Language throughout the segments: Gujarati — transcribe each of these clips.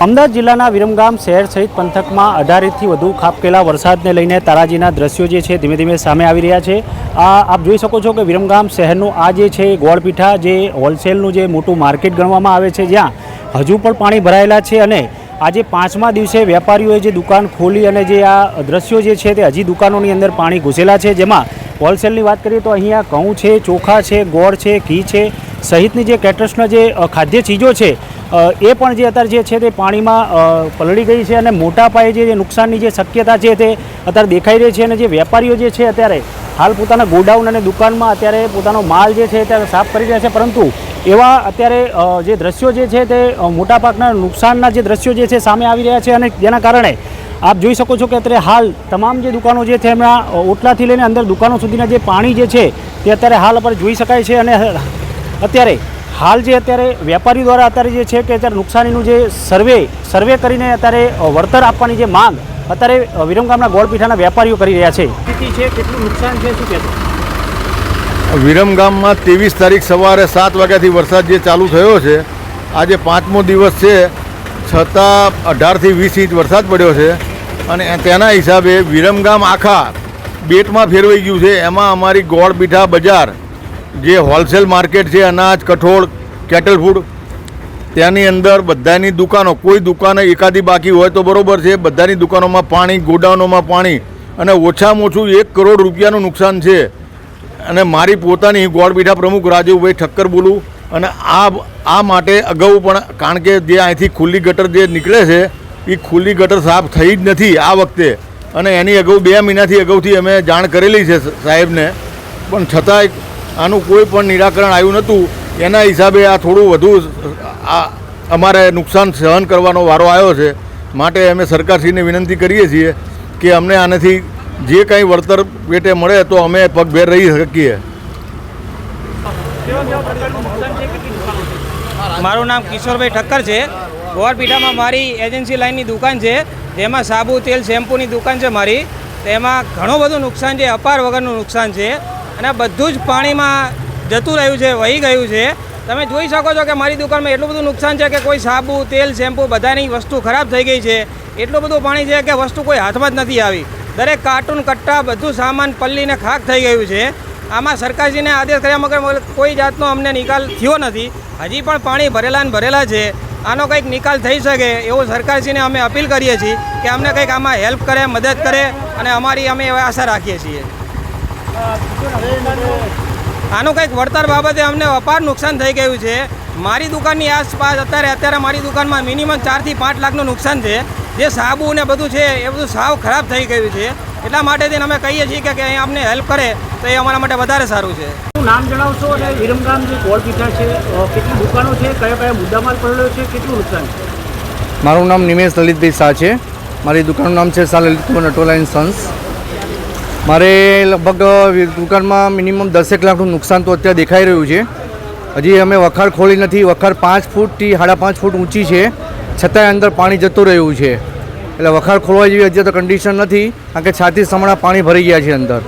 અમદાવાદ જિલ્લાના વિરમગામ શહેર સહિત પંથકમાં 18 ઇંચથી વધુ ખાબકેલા વરસાદને લઈને તારાજીના દ્રશ્યો જે છે ધીમે ધીમે સામે આવી રહ્યા છે। આપ જોઈ શકો છો કે વિરમગામ શહેરનું આ જે છે ગોળપીઠા જે હોલસેલનું જે મોટું માર્કેટ ગણવામાં આવે છે, જ્યાં હજુ પણ પાણી ભરાયેલા છે અને આજે 5મા દિવસે વેપારીઓએ જે દુકાન ખોલી અને જે આ દ્રશ્યો જે છે તે હજી દુકાનોની અંદર પાણી ઘૂસેલા છે। જેમાં હોલસેલની વાત કરીએ તો અહીંયા ઘઉં છે, ચોખા છે, ગોળ છે, ઘી છે સહિતની જે કેટરસના જે ખાદ્ય ચીજો છે એ પણ જે અત્યારે જે છે તે પાણીમાં પલળી ગઈ છે અને મોટા પાયે જે નુકસાનની જે શક્યતા છે તે અત્યારે દેખાઈ રહી છે। અને જે વેપારીઓ જે છે અત્યારે હાલ પોતાના ગોડાઉન અને દુકાનમાં અત્યારે પોતાનો માલ જે છે અત્યારે સાફ કરી રહ્યા છે, પરંતુ એવા અત્યારે જે દ્રશ્યો જે છે તે મોટાભાગના નુકસાનના જે દ્રશ્યો જે છે સામે આવી રહ્યા છે અને જેના કારણે આપ જોઈ શકો છો કે અત્યારે હાલ તમામ જે દુકાનો જે છે એમના ઓટલાથી લઈને અંદર દુકાનો સુધીના જે પાણી જે છે તે અત્યારે હાલ આપણે જોઈ શકાય છે। અને અત્યારે હાલ જે અત્યારે વેપારી દ્વારા અત્યારે જે છે કે અત્યારે નુકસાનીનું જે સર્વે કરીને અત્યારે વળતર આપવાની જે માંગ અત્યારે વિરમગામના ગોળપીઠાના વેપારીઓ કરી રહ્યા છે। સ્થિતિ છે, કેટલું નુકસાન છે, શું કહેશો? વિરમગામમાં 23 તારીખ સવારે 7 વાગ્યાથી વરસાદ જે ચાલુ થયો છે, આજે 5મો દિવસ છે, છતાં 18થી 20 ઇંચ વરસાદ પડ્યો છે અને તેના હિસાબે વિરમગામ આખા બેટમાં ફેરવાઈ ગયું છે। એમાં અમારી ગોળપીઠા બજાર જે હોલસેલ માર્કેટ છે, અનાજ, કઠોળ, કેટલ ફૂડ, ત્યાંની અંદર બધાની દુકાનો, કોઈ દુકાન એકાદી બાકી હોય તો બરાબર છે, બધાની દુકાનોમાં પાણી, ગોડાઉનોમાં પાણી અને ઓછામાં ઓછું 1 કરોડ રૂપિયાનું નુકસાન છે। અને મારી પોતાની ગોળપીઠા પ્રમુખ રાજુભાઈ ઠક્કર બોલું અને આ માટે અગાઉ પણ, કારણ કે જે અહીંથી ખુલ્લી ગટર જે નીકળે છે એ ખુલ્લી ગટર સાફ થઈ જ નથી આ વખતે, અને એની અગાઉ 2 મહિનાથી અગાઉથી અમે જાણ કરેલી છે સાહેબને, પણ છતાંય આનું કોઈ પણ નિરાકરણ આવ્યું નહોતું। એના હિસાબે આ થોડું વધુ અમારે નુકસાન સહન કરવાનો વારો આવ્યો છે। માટે અમે સરકારશ્રીને વિનંતી કરીએ છીએ કે અમને આનાથી જે કંઈ વળતર પેટે મળે તો અમે પગભેર રહી શકીએ। મારું નામ કિશોરભાઈ ઠક્કર છે। ગોળપીઠામાં મારી એજન્સી લાઇનની દુકાન છે, જેમાં સાબુ, તેલ, શેમ્પૂની દુકાન છે મારી। તેમાં ઘણું બધું નુકસાન છે, અપાર વગરનું નુકસાન છે અને બધું જ પાણીમાં જતું રહ્યું છે, વહી ગયું છે। તમે જોઈ શકો છો કે મારી દુકાનમાં એટલું બધું નુકસાન છે કે કોઈ સાબુ, તેલ, શેમ્પૂ બધાની વસ્તુ ખરાબ થઈ ગઈ છે। એટલું બધું પાણી છે કે વસ્તુ કોઈ હાથમાં જ નથી આવી। દરેક કાર્ટૂન, કટ્ટા, બધું સામાન પલ્લીને ખાક થઈ ગયું છે। આમાં સરકારશ્રીને આદેશ કર્યા વગર કોઈ જાતનો અમને નિકાલ થયો નથી। હજી પણ પાણી ભરેલા ને ભરેલા છે। આનો કંઈક નિકાલ થઈ શકે એવું સરકારશ્રીને અમે અપીલ કરીએ છીએ કે અમને કંઈક આમાં હેલ્પ કરે, મદદ કરે અને અમારી અમે એવી આશા રાખીએ છીએ। આનું કંઈક વળતર બાબતે અમને અપાર નુકસાન થઈ ગયું છે। મારી દુકાનની આસપાસ અત્યારે મારી દુકાનમાં મિનિમમ 4 થી 5 લાખનું નુકસાન છે। જે સાબુ ને બધું છે એ બધું સાવ ખરાબ થઈ ગયું છે। એટલા માટે અમે કહીએ છીએ કે અહીંયા અમને હેલ્પ કરે તો એ અમારા માટે વધારે સારું છે। શું નામ જણાવશો અને વિરમગામ જે ગોળપીઠા છે કેટલી દુકાનો છે, કયા કયા મુદ્દામાલ પડેલો છે, કેટલું નુકસાન છે? મારું નામ નિમેશ લલિતભાઈ શાહ છે। મારી દુકાનનું નામ છે શાહ લલિતકુમાર નટોલા એન્ડ સન્સ। મારે લગભગ દુકાનમાં મિનિમમ 10 લાખનું નુકસાન તો અત્યારે દેખાઈ રહ્યું છે। હજી અમે વખાર ખોલી નથી। વખાર 5 ફૂટથી 5.5 ફૂટ ઊંચી છે, છતાંય અંદર પાણી જતું રહ્યું છે। એટલે વખાર ખોલવા જેવી હજી તો કન્ડિશન નથી, કારણ કે છાતી સમણા પાણી ભરી ગયા છે અંદર।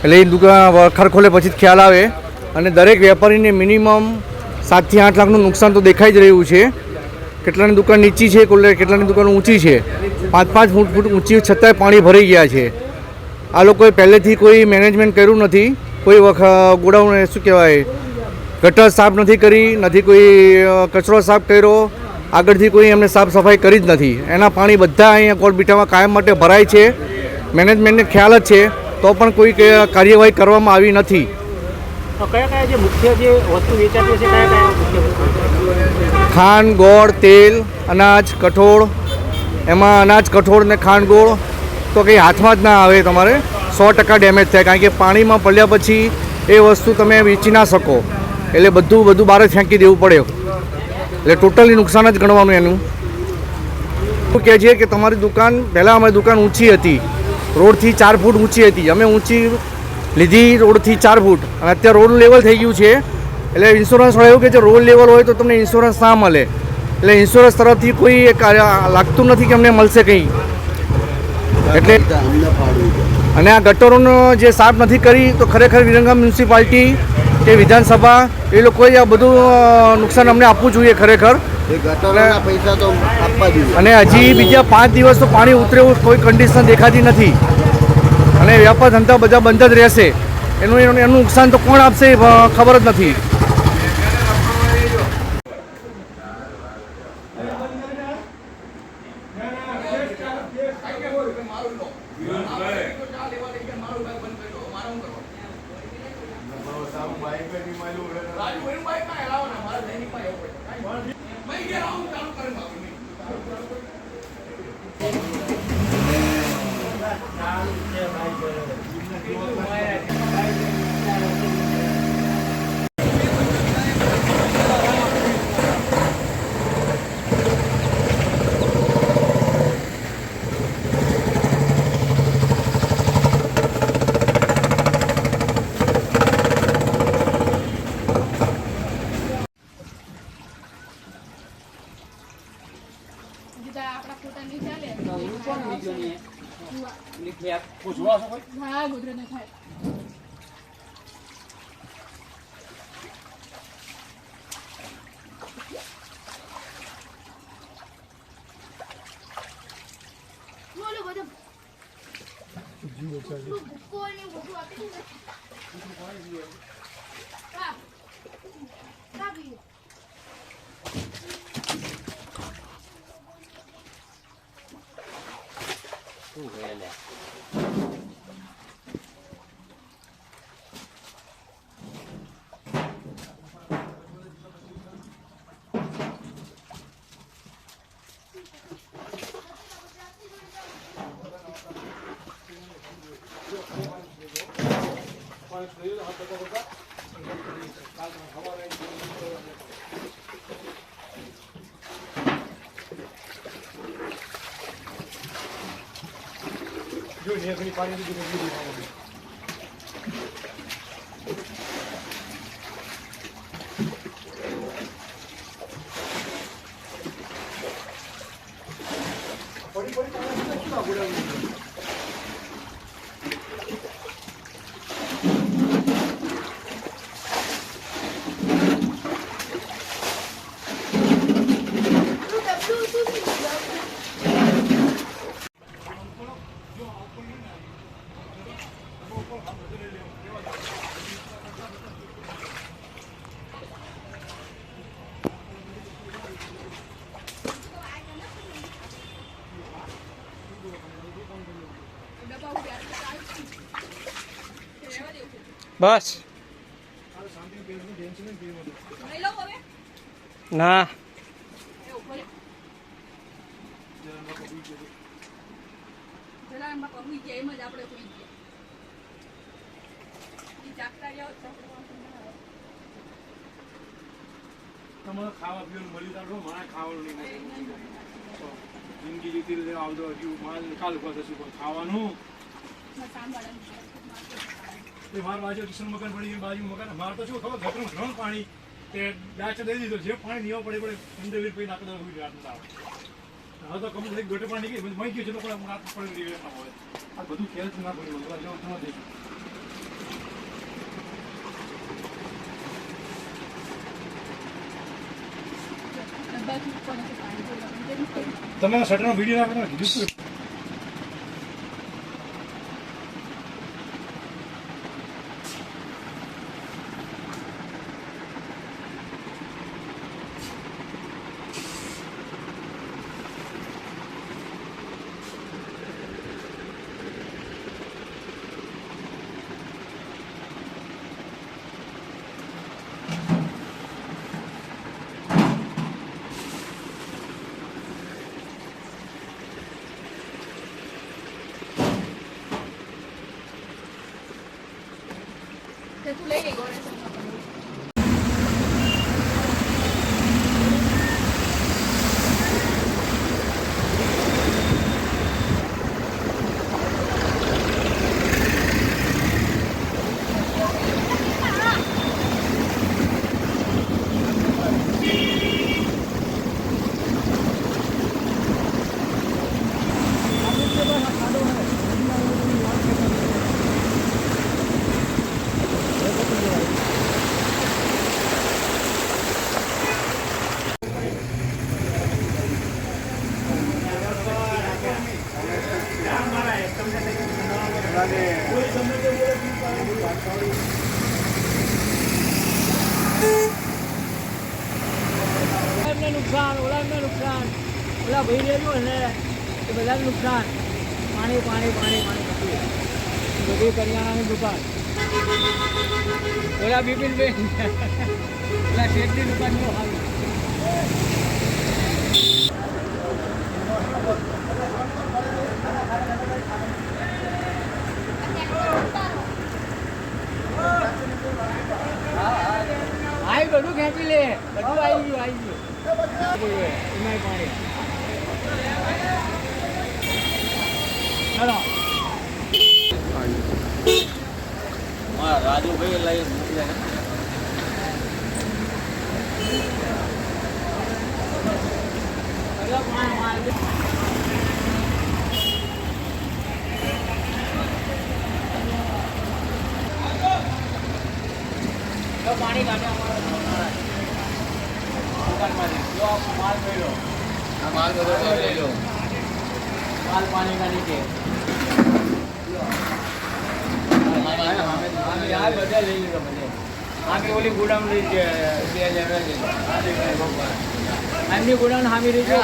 એટલે એ દુકાન વખાર ખોલે પછી જ ખ્યાલ આવે। અને દરેક વેપારીને મિનિમમ 7 થી 8 લાખનું નુકસાન તો દેખાઈ જ રહ્યું છે। કેટલાની દુકાન નીચી છે, કેટલાની દુકાન ઊંચી છે, 5-5 ફૂટ ઊંચી, છતાંય પાણી ભરાઈ ગયા છે। આ લોકોએ પહેલેથી કોઈ મેનેજમેન્ટ કર્યું નથી, કોઈ ગોડાઉન શું કહેવાય ગટર સાફ નથી કરી, નથી કોઈ કચરો સાફ કર્યો, આગળથી કોઈ એમને સાફ સફાઈ કરી જ નથી। એના પાણી બધા અહીંયા ગોળપીઠામાં કાયમ માટે ભરાય છે। મેનેજમેન્ટને ખ્યાલ જ છે તો પણ કોઈ કાર્યવાહી કરવામાં આવી નથી। કયા જે મુખ્ય જે વસ્તુ વેચાતી છે, કયા મુખ્ય વસ્તુ? ખાંડ, ગોળ, તેલ, અનાજ, કઠોળ। એમાં અનાજ, કઠોળ ને ખાંડ, ગોળ તો કંઈ હાથમાં જ ના આવે, તમારે 100% ડેમેજ થાય, કારણ કે પાણીમાં પડ્યા પછી એ વસ્તુ તમે વેચી ના શકો। એટલે બધું બહાર જ ફેંકી દેવું પડે। એટલે ટોટલી નુકસાન જ ગણવાનું એનું। શું કહે છે કે તમારી દુકાન, પહેલાં અમારી દુકાન ઊંચી હતી, રોડથી 4 ફૂટ ઊંચી હતી, અમે ઊંચી લીધી રોડથી 4 ફૂટ, અને અત્યારે રોડ લેવલ થઈ ગયું છે। એટલે ઇન્સ્યોરન્સવાળા એવું કહે છે રોડ લેવલ હોય તો તમને ઇન્સ્યોરન્સ ના મળે। એટલે ઇન્સ્યોરન્સ તરફથી કોઈ લાગતું નથી કે અમને મળશે કંઈ। એટલે અને આ ગટરોનો જે સાફ નથી કરી તો ખરેખર વિરમગામ મ્યુનિસિપાલિટી કે વિધાનસભા એ લોકોએ આ બધું નુકસાન અમને આપવું જોઈએ ખરેખર। એ ગટરના પૈસા તો આપવા જોઈએ. અને હજી બીજા 5 દિવસ તો પાણી ઉતરે એવું કોઈ કન્ડિશન દેખાતી નથી અને વ્યાપાર ધંધા બધા બંધ જ રહેશે. એનું નુકસાન તો કોણ આપશે એ ખબર જ નથી. આપણા ફોટા નહીં ચાલે હા ગુજરાત ને થાય બોલો બધું કોઈને બધું આપી દે હા કાપી બસ ના તમારે ખાવા પીવાનું મળી રાખો મારે ખાવાનું નહીં જિંદગી જીતી રીતે આવતો હજુ મારે કાલ પાસે શું પણ ખાવાનું મારા બાજુ કિશન મકાન પડી બાજુ મકાન મારે તો શું ખબર ઘટનું ઘણું પાણી તે ડાચ દઈ દીધો જે પાણી નીવા પડે પડે 15 પછી નાખી દઉં રાત આવે હવે તો કમ થઈ ગટે પાણી નીકળી મળી ગયું છે લોકો રાત પડે હોય આ બધું ખેલ ના પડ્યું તમે શટરનો વિડીયો નાખો કીધું તું લઈ ગઈ ગોળે એમને નુકસાન, ઓલા એમને નુકસાન, ઓલા ભાઈ રહેલું ને એ બધાને નુકસાન. પાણી પાણી પાણી પાણી બધું બધી કરિયાણાની દુકાન. ઓલા બિપિનભાઈ ઓલા શેઠની દુકાન બહુ સારી. આઈ બધું ખેંચી લે, બધું આવી ગયું એમાંય પાણી. ચલો રાજુભાઈ લઈ મૂકી જાય. પાણી કાઢે અમારા દુકાનમાંથી. જો માલ મેળો, આ માલ બધો લઈ લો. માલ પાણી કા નીચે આ બધા લઈ લીધો બધે. આમી ઓલી ગોડાઉન લઈ છે 2000 એમની ગોડાઉન હામી રહી છે.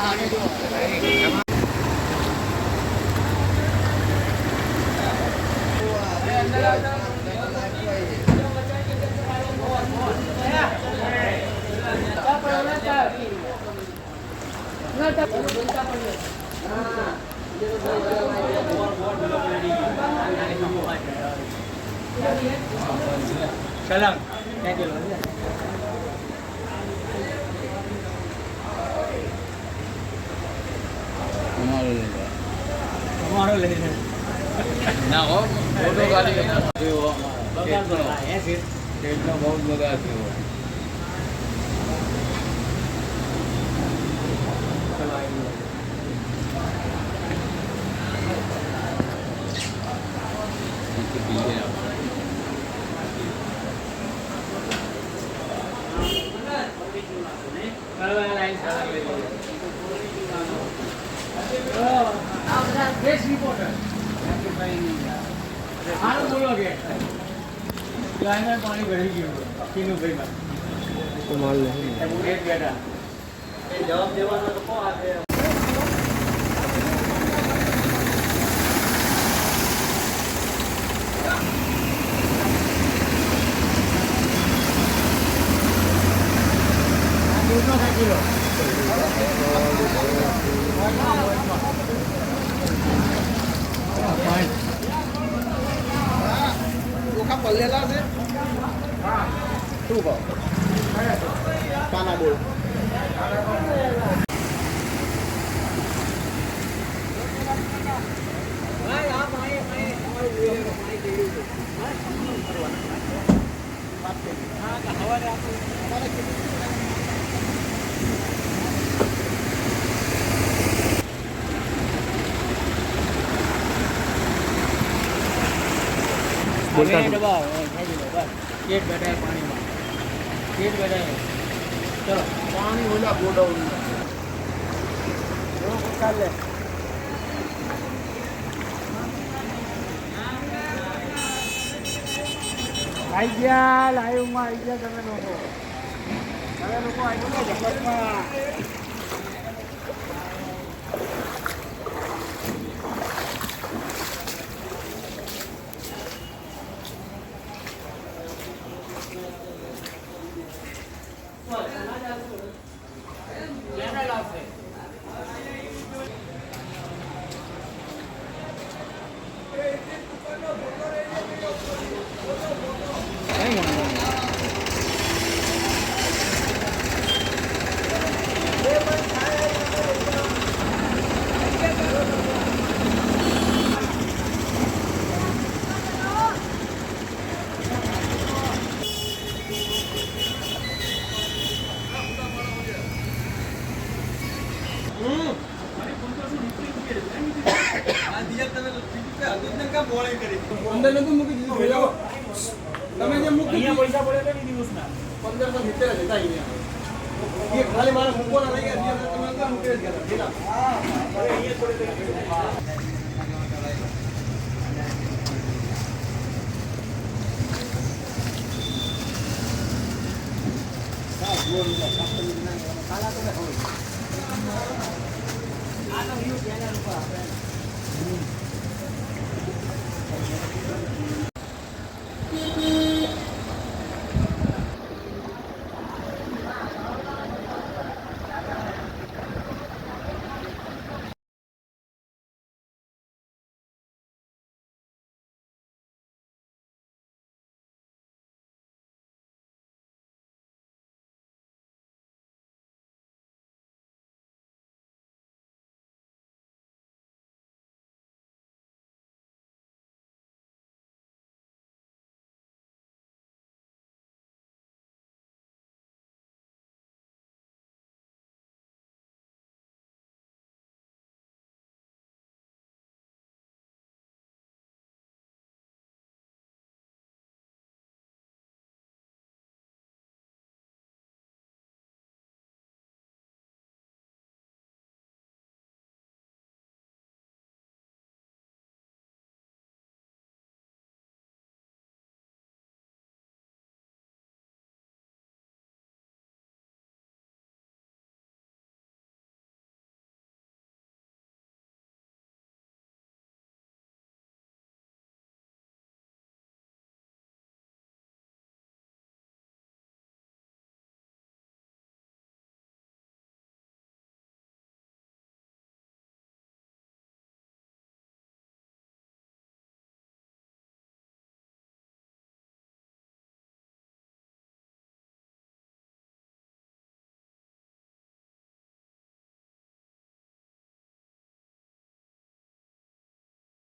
સલામ થેન્ક યુ. અમારો લઈ લે ના હો ફોટો કાઢી એસી સ્ટેટનો બહુ જ બગાડ થયો. પાણી ભરી ગયું કિનુભાઈમાં. જવાબ દેવાનો તો કોણ આપે? ચોખા પલ્લેલા છે. શું ભાવ? પાના બોલ. દબાવો પેટ બેઠા પાણીમાં. પેટ બેઠા ચલો પાણી ઓલા ગોડાઉન. ચાલે. આવી ગયા લાઈવમાં આવી ગયા તમે લોકો. આવી ગયા જબરમાં. તમે જે મૂકી પૈસા પડે તો દિવસના 1570 જતા અહીંયા. એ ખાલી મારે મૂકવાના લઈ ગયા તમે અંદર મૂકી જ ગયા. આ તો વ્યૂ ચેનલ ઉપર આપણે